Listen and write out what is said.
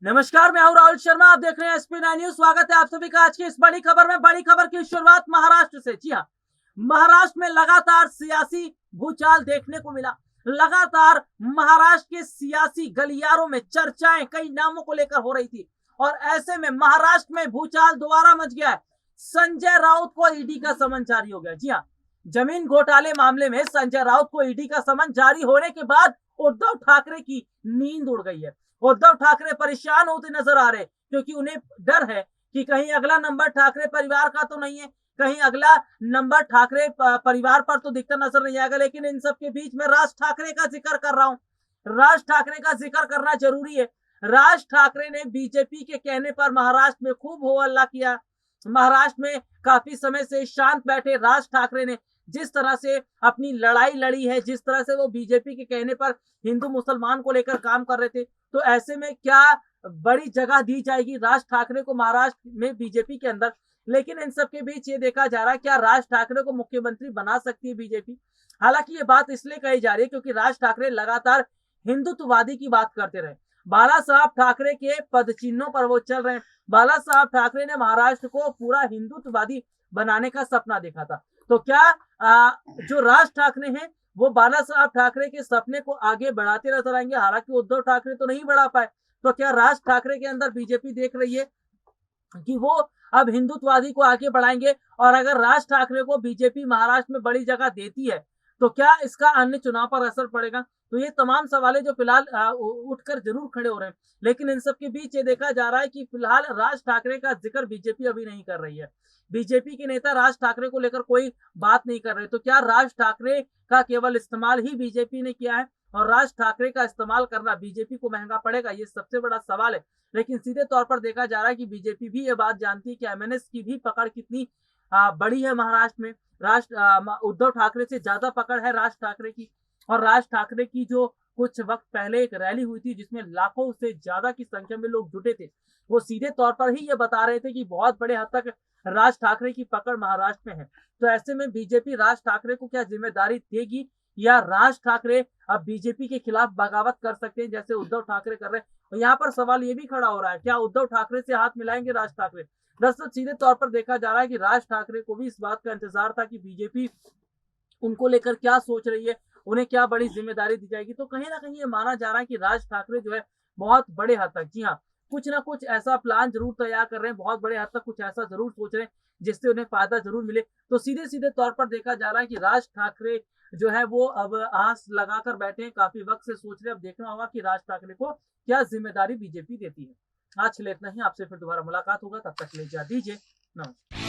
नमस्कार, मैं हूं राहुल शर्मा। आप देख रहे हैं SP9 न्यूज। स्वागत है आप सभी का आज की इस बड़ी खबर में। बड़ी खबर की शुरुआत महाराष्ट्र से। जी हां, महाराष्ट्र में लगातार सियासी भूचाल देखने को मिला। लगातार महाराष्ट्र के सियासी गलियारों में चर्चाएं कई नामों को लेकर हो रही थी और ऐसे में महाराष्ट्र में भूचाल दोबारा मच गया है। संजय राउत को ईडी का समन जारी हो गया। जी हां, जमीन घोटाले मामले में संजय राउत को ईडी का समन जारी होने के बाद उद्धव ठाकरे की नींद उड़ गई है। उद्धव ठाकरे परेशान होते नजर आ रहे क्योंकि उन्हें डर है कि कहीं अगला नंबर ठाकरे परिवार का तो नहीं है, कहीं अगला नंबर ठाकरे परिवार पर तो दिखता नजर नहीं आएगा। लेकिन इन सब के बीच में राज ठाकरे का जिक्र कर रहा हूं। राज ठाकरे का जिक्र करना जरूरी है। राज ठाकरे ने बीजेपी के कहने पर महाराष्ट्र में खूब हो हल्ला किया। महाराष्ट्र में काफी समय से शांत बैठे राज ठाकरे ने जिस तरह से अपनी लड़ाई लड़ी है, जिस तरह से वो बीजेपी के कहने पर हिंदू मुसलमान को लेकर काम कर रहे थे, तो ऐसे में क्या बड़ी जगह दी जाएगी राज ठाकरे को महाराष्ट्र में बीजेपी के अंदर। लेकिन इन सब के बीच ये देखा जा रहा है क्या राज ठाकरे को मुख्यमंत्री बना सकती है बीजेपी। हालांकि ये बात इसलिए कही जा रही है क्योंकि राज ठाकरे लगातार हिंदुत्ववादी की बात करते रहे। बाला साहब ठाकरे के पद चिन्हों पर वो चल रहे हैं। बाला साहब ठाकरे ने महाराष्ट्र को पूरा हिंदुत्ववादी बनाने का सपना देखा था। तो क्या जो राज ठाकरे हैं वो बाला साहब ठाकरे के सपने को आगे बढ़ाते नजर आएंगे। हालांकि उद्धव ठाकरे तो नहीं बढ़ा पाए, तो क्या राज ठाकरे के अंदर बीजेपी देख रही है कि वो अब हिंदुत्ववादी को आगे बढ़ाएंगे। और अगर राज ठाकरे को बीजेपी महाराष्ट्र में बड़ी जगह देती है तो क्या इसका अन्य चुनाव पर असर पड़ेगा। तो ये तमाम सवाल जो फिलहाल उठकर जरूर खड़े हो रहे हैं। लेकिन इन सब के बीच ये देखा जा रहा है कि फिलहाल राज ठाकरे का जिक्र बीजेपी अभी नहीं कर रही है। बीजेपी के नेता राज ठाकरे को लेकर कोई बात नहीं कर रहे। तो क्या राज ठाकरे का केवल इस्तेमाल ही बीजेपी ने किया है और राज ठाकरे का इस्तेमाल करना बीजेपी को महंगा पड़ेगा, ये सबसे बड़ा सवाल है। लेकिन सीधे तौर पर देखा जा रहा है कि बीजेपी भी ये बात जानती है कि MNS की भी पकड़ कितनी बड़ी है महाराष्ट्र में। उद्धव ठाकरे से ज्यादा पकड़ है राज ठाकरे की। और राज ठाकरे की जो कुछ वक्त पहले एक रैली हुई थी जिसमें लाखों से ज्यादा की संख्या में लोग जुटे थे, वो सीधे तौर पर ही ये बता रहे थे कि बहुत बड़े हद तक राज ठाकरे की पकड़ महाराष्ट्र में है। तो ऐसे में बीजेपी राज ठाकरे को क्या जिम्मेदारी देगी या राज ठाकरे अब बीजेपी के खिलाफ बगावत कर सकते हैं जैसे उद्धव ठाकरे कर रहे हैं। और यहाँ पर सवाल ये भी खड़ा हो रहा है क्या उद्धव ठाकरे से हाथ मिलाएंगे राज ठाकरे। दरअसल सीधे तौर पर देखा जा रहा है कि राज ठाकरे को भी इस बात का इंतजार था कि बीजेपी उनको लेकर क्या सोच रही है, उन्हें क्या बड़ी जिम्मेदारी दी जाएगी। तो कहीं ना कहीं ये माना जा रहा है कि राज ठाकरे जो है बहुत बड़े हद तक, जी हाँ, कुछ ना कुछ ऐसा प्लान जरूर तैयार कर रहे हैं, बहुत बड़े हद तक कुछ ऐसा जरूर सोच रहे हैं जिससे उन्हें फायदा जरूर मिले। तो सीधे सीधे तौर पर देखा जा रहा है कि राज ठाकरे जो है वो अब आस लगाकर बैठे हैं, काफी वक्त से सोच रहे हैं। अब देखना होगा कि राज ठाकरे को क्या जिम्मेदारी बीजेपी देती है। आज के लिए इतना ही। आपसे फिर दोबारा मुलाकात होगा, तब तक ले जा दीजिए, नमस्कार।